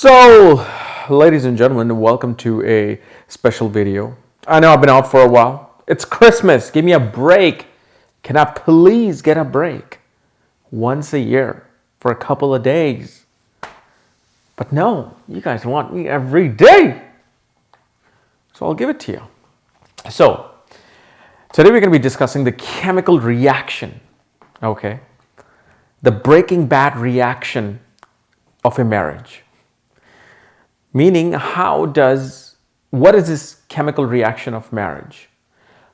So, ladies and gentlemen, welcome to a special video. I know I've been out for a while. It's Christmas. Give me a break. Can I please get a break? Once a year for a couple of days. But no, you guys want me every day. So I'll give it to you. So, today we're going to be discussing the chemical reaction. Okay? The Breaking Bad reaction of a marriage. Meaning, what is this chemical reaction of marriage?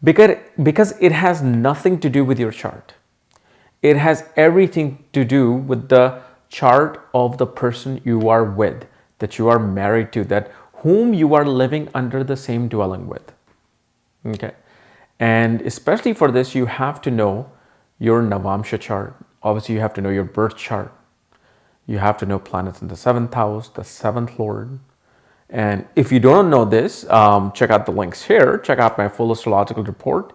Because it has nothing to do with your chart. It has everything to do with the chart of the person you are with, that you are married to, that whom you are living under the same dwelling with. Okay. And especially for this, you have to know your Navamsha chart. Obviously, you have to know your birth chart. You have to know planets in the 7th house, the 7th lord. And if you don't know this, check out the links here. Check out my full astrological report,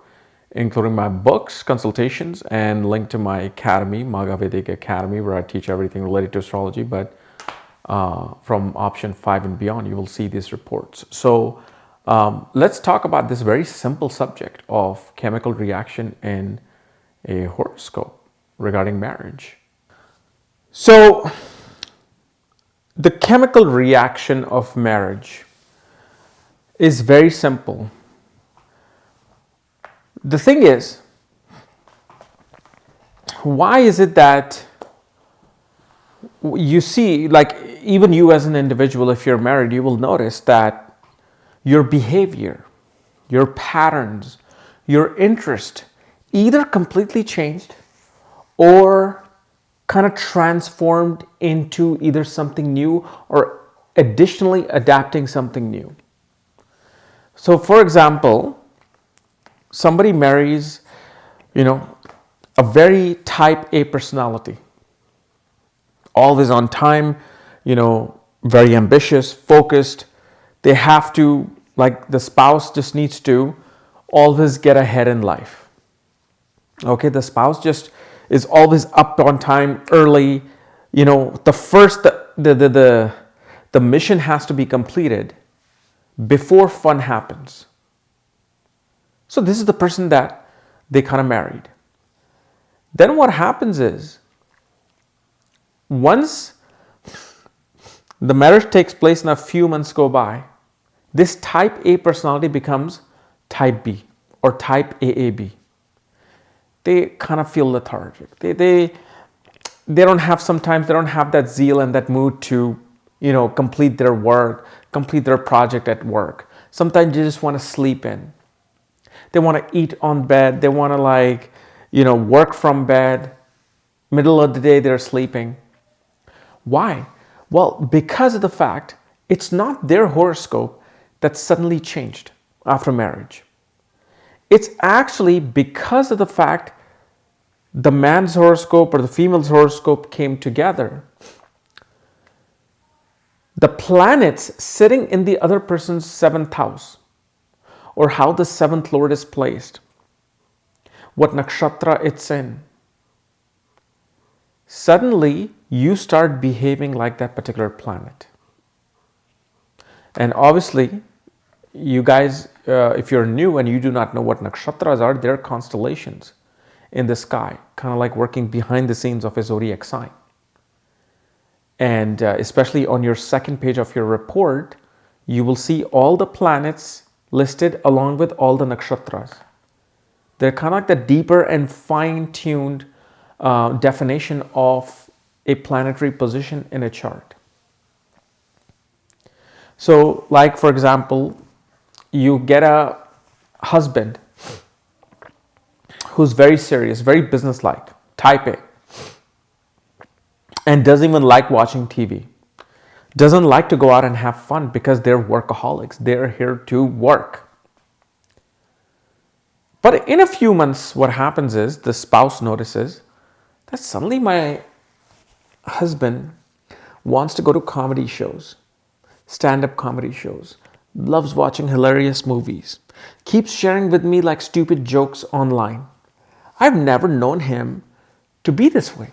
including my books, consultations, and link to my academy, Maga Vedic Academy, where I teach everything related to astrology. But from option 5 and beyond, you will see these reports. So let's talk about this very simple subject of chemical reaction in a horoscope regarding marriage. So, the chemical reaction of marriage is very simple. The thing is, why is it that you see, like even you as an individual, if you're married, you will notice that your behavior, your patterns, your interest either completely changed or kind of transformed into either something new or additionally adapting something new. So for example, somebody marries, a very type A personality, always on time, very ambitious, focused. They have to, like the spouse just needs to always get ahead in life. Okay, the spouse just is always up on time, early. The mission has to be completed before fun happens. So this is the person that they kind of married. Then what happens is, once the marriage takes place and a few months go by, this type A personality becomes type B or type AAB. They kind of feel lethargic. They don't have, sometimes they don't have that zeal and that mood to, complete their work, complete their project at work. Sometimes they just want to sleep in. They want to eat on bed. They want to work from bed. Middle of the day, they're sleeping. Why? Well, because of the fact it's not their horoscope that suddenly changed after marriage. It's actually because of the fact the man's horoscope or the female's horoscope came together. The planets sitting in the other person's 7th house, or how the 7th lord is placed, what nakshatra it's in. Suddenly, you start behaving like that particular planet. And obviously, you guys, if you're new and you do not know what nakshatras are, they're constellations in the sky, kind of like working behind the scenes of a zodiac sign. And especially on your second page of your report, you will see all the planets listed along with all the nakshatras. They're kind of like the deeper and fine-tuned definition of a planetary position in a chart. So, like for example, you get a husband who's very serious, very businesslike, type A, and doesn't even like watching TV, doesn't like to go out and have fun because they're workaholics. They're here to work. But in a few months, what happens is the spouse notices that suddenly my husband wants to go to comedy shows, stand-up comedy shows, loves watching hilarious movies, keeps sharing with me like stupid jokes online. I've never known him to be this way.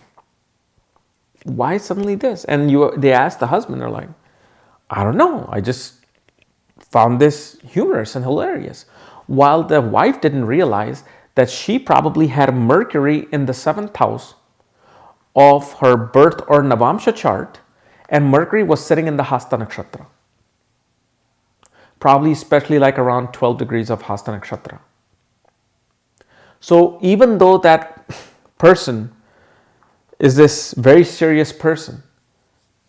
Why suddenly this? And they ask the husband, they're like, I don't know. I just found this humorous and hilarious. While the wife didn't realize that she probably had Mercury in the 7th house of her birth or Navamsha chart, and Mercury was sitting in the Hasta Nakshatra. Probably especially like around 12 degrees of Hasta Nakshatra. So even though that person is this very serious person,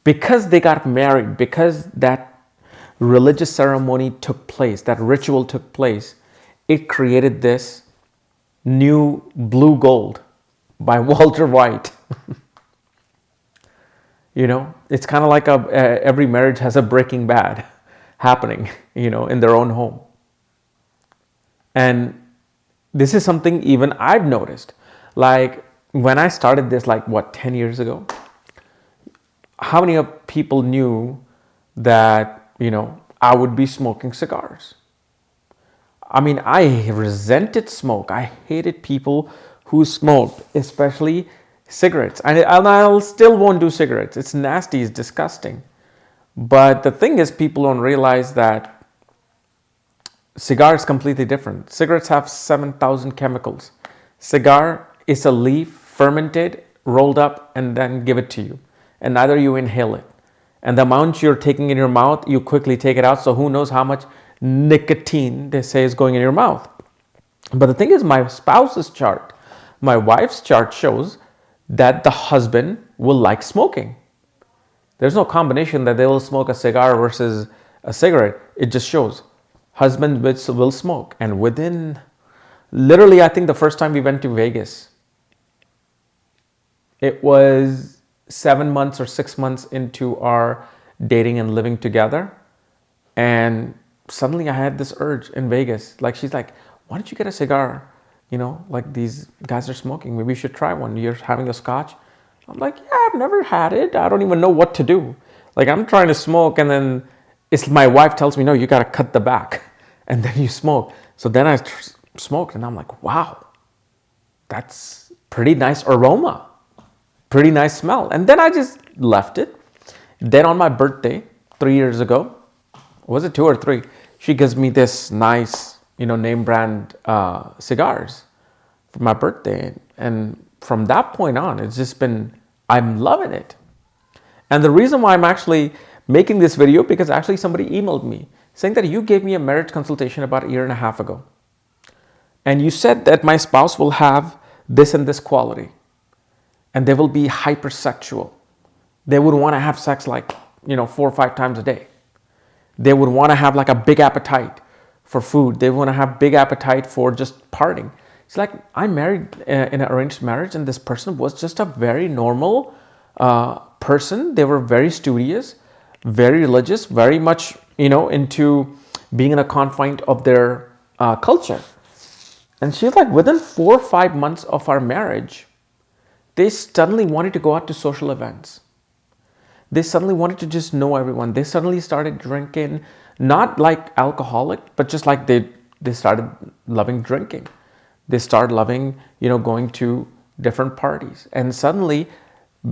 because they got married, because that religious ceremony took place, that ritual took place, it created this new blue gold by Walter White. You know, it's kind of like every marriage has a Breaking Bad happening, you know, in their own home. And this is something even I've noticed. Like when I started this, like what, 10 years ago? How many of people knew that, you know, I would be smoking cigars? I mean, I resented smoke. I hated people who smoked, especially cigarettes. And I'll still won't do cigarettes. It's nasty, it's disgusting. But the thing is, people don't realize that cigar is completely different. Cigarettes have 7,000 chemicals. Cigar is a leaf, fermented, rolled up, and then give it to you. And neither you inhale it. And the amount you're taking in your mouth, you quickly take it out. So who knows how much nicotine they say is going in your mouth. But the thing is, my spouse's chart, my wife's chart shows that the husband will like smoking. There's no combination that they will smoke a cigar versus a cigarette. It just shows husband will smoke. And within, literally, I think the first time we went to Vegas, it was 7 months or 6 months into our dating and living together. And suddenly I had this urge in Vegas. Like, she's like, why don't you get a cigar? You know, like these guys are smoking. Maybe you should try one. You're having a scotch. I'm like, yeah, I've never had it. I don't even know what to do. Like, I'm trying to smoke, and then it's my wife tells me, no, you got to cut the back and then you smoke. So then I smoked, and I'm like, wow, that's pretty nice aroma, pretty nice smell. And then I just left it. Then on my birthday, 3 years ago, was it 2 or 3? She gives me this nice, you know, name brand cigars for my birthday. And from that point on, it's just been, I'm loving it. And the reason why I'm actually making this video, because actually somebody emailed me saying that you gave me a marriage consultation about 1.5 years ago. And you said that my spouse will have this and this quality. And they will be hypersexual. They would want to have sex like, you know, 4 or 5 times a day. They would want to have like a big appetite for food. They want to have big appetite for just partying. It's like, I married in an arranged marriage, and this person was just a very normal person. They were very studious, very religious, very much, you know, into being in a confine of their culture. And she's like, within 4 or 5 months of our marriage, they suddenly wanted to go out to social events. They suddenly wanted to just know everyone. They suddenly started drinking, not like alcoholic, but just like they started loving drinking. They started loving, you know, going to different parties. And suddenly,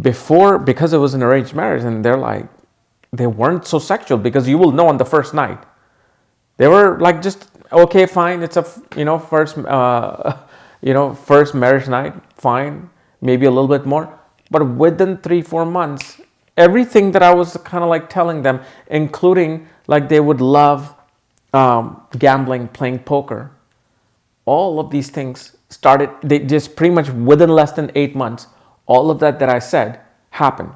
because it was an arranged marriage, and they're like, they weren't so sexual, because you will know on the first night. They were like, just, okay, fine. It's a, you know, first marriage night, fine. Maybe a little bit more. But within 3-4 months, everything that I was kind of like telling them, including like they would love gambling, playing poker, all of these things started, they just pretty much within less than 8 months, all of that I said happened.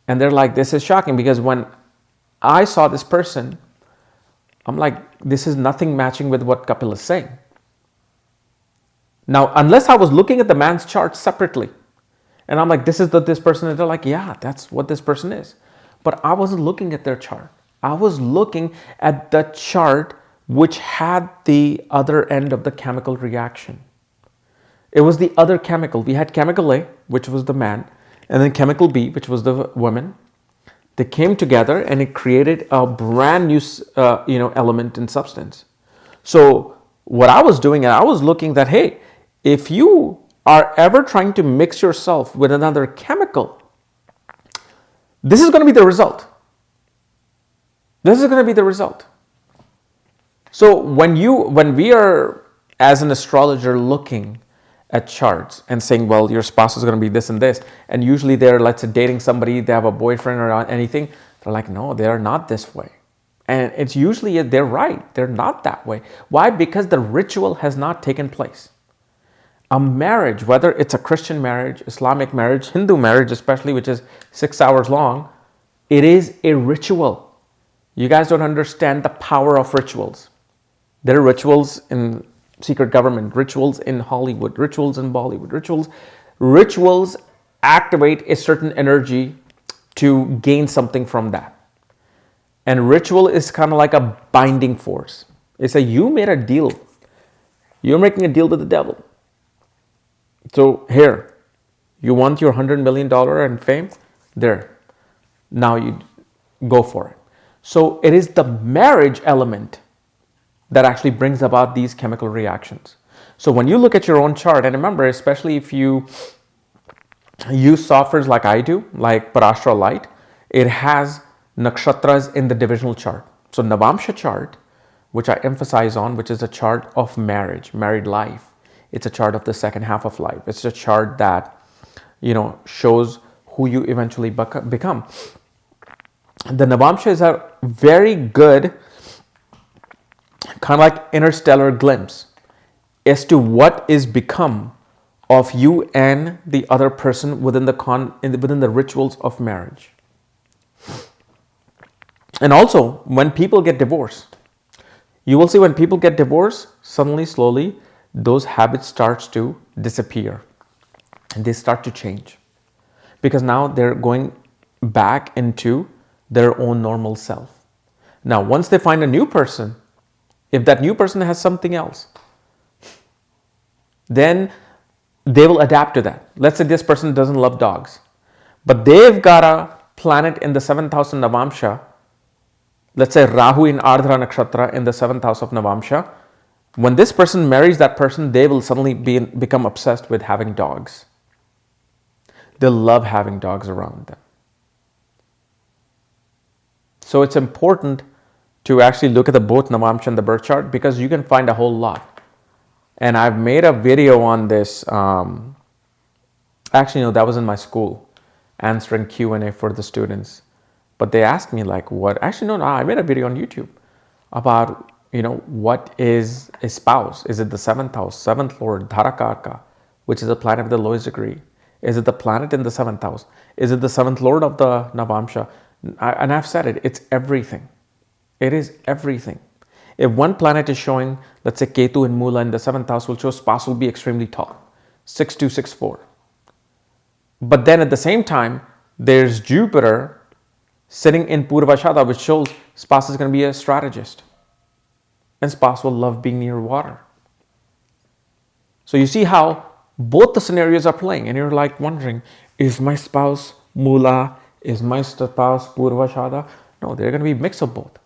And they're like, this is shocking, because when I saw this person, I'm like, this is nothing matching with what Kapiel is saying. Now, unless I was looking at the man's chart separately, and I'm like, this is this person, and they're like, yeah, that's what this person is. But I wasn't looking at their chart. I was looking at the chart which had the other end of the chemical reaction. It was the other chemical. We had chemical A, which was the man, and then chemical B, which was the woman. They came together, and it created a brand new, element and substance. So what I was doing, and I was looking that, hey, if you are ever trying to mix yourself with another chemical, this is going to be the result. This is going to be the result. So when we are, as an astrologer, looking at charts and saying, well, your spouse is going to be this and this, and usually they're, let's say, dating somebody, they have a boyfriend or anything, they're like, no, they're not this way. And it's usually, they're right, they're not that way. Why? Because the ritual has not taken place. A marriage, whether it's a Christian marriage, Islamic marriage, Hindu marriage especially, which is 6 hours long, it is a ritual. You guys don't understand the power of rituals. There are rituals in secret government, rituals in Hollywood, rituals in Bollywood, rituals activate a certain energy to gain something from that. And ritual is kind of like a binding force. It's you made a deal. You're making a deal with the devil. So here, you want your $100 million and fame? There. Now you go for it. So it is the marriage element that actually brings about these chemical reactions. So when you look at your own chart, and remember, especially if you use softwares like I do, like Parashara Light, it has nakshatras in the divisional chart. So Navamsha chart, which I emphasize on, which is a chart of marriage, married life. It's a chart of the second half of life. It's a chart that, shows who you eventually become. The Navamsha is a very good kind of like interstellar glimpse as to what is become of you and the other person within the rituals of marriage. And also, when people get divorced, you will see when people get divorced, suddenly, slowly, those habits starts to disappear and they start to change because now they're going back into their own normal self. Now, once they find a new person, if that new person has something else, then they will adapt to that. Let's say this person doesn't love dogs, but they've got a planet in the 7th house of Navamsha. Let's say Rahu in Ardhra Nakshatra in the 7th house of Navamsha. When this person marries that person, they will suddenly become obsessed with having dogs. They'll love having dogs around them. So it's important to actually look at both Navamsha and the birth chart because you can find a whole lot. And I've made a video on this. Actually, no, that was in my school, answering Q&A for the students. But they asked me like what, actually no, I made a video on YouTube about, what is a spouse? Is it the 7th house, 7th lord, Dharakaka, which is a planet of the lowest degree? Is it the planet in the 7th house? Is it the 7th lord of the Navamsha? And I've said it, it's everything. It is everything. If one planet is showing, let's say Ketu in Mula in the 7th house will show spouse will be extremely tall, 6'2", 6'4". But then at the same time, there's Jupiter sitting in Purvashada, which shows spouse is going to be a strategist. And spouse will love being near water. So you see how both the scenarios are playing and you're like wondering, is my spouse Mula? Is my spouse Purvashada? No, they're going to be a mix of both.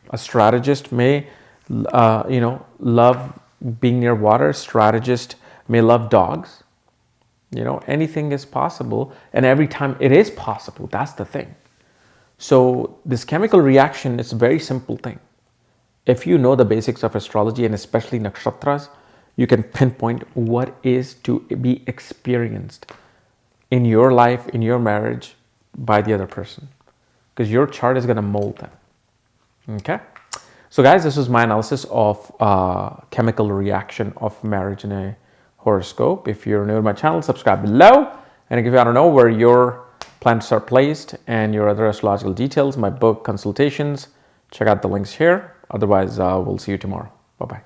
A strategist may, love being near water. Strategist may love dogs. Anything is possible. And every time it is possible, that's the thing. So this chemical reaction is a very simple thing. If you know the basics of astrology and especially nakshatras, you can pinpoint what is to be experienced in your life, in your marriage by the other person. Because your chart is going to mold them. Okay? So guys, this was my analysis of chemical reaction of marriage in a horoscope. If you're new to my channel, subscribe below. And if you want to know where your planets are placed and your other astrological details, my book consultations, check out the links here. Otherwise, we'll see you tomorrow. Bye-bye.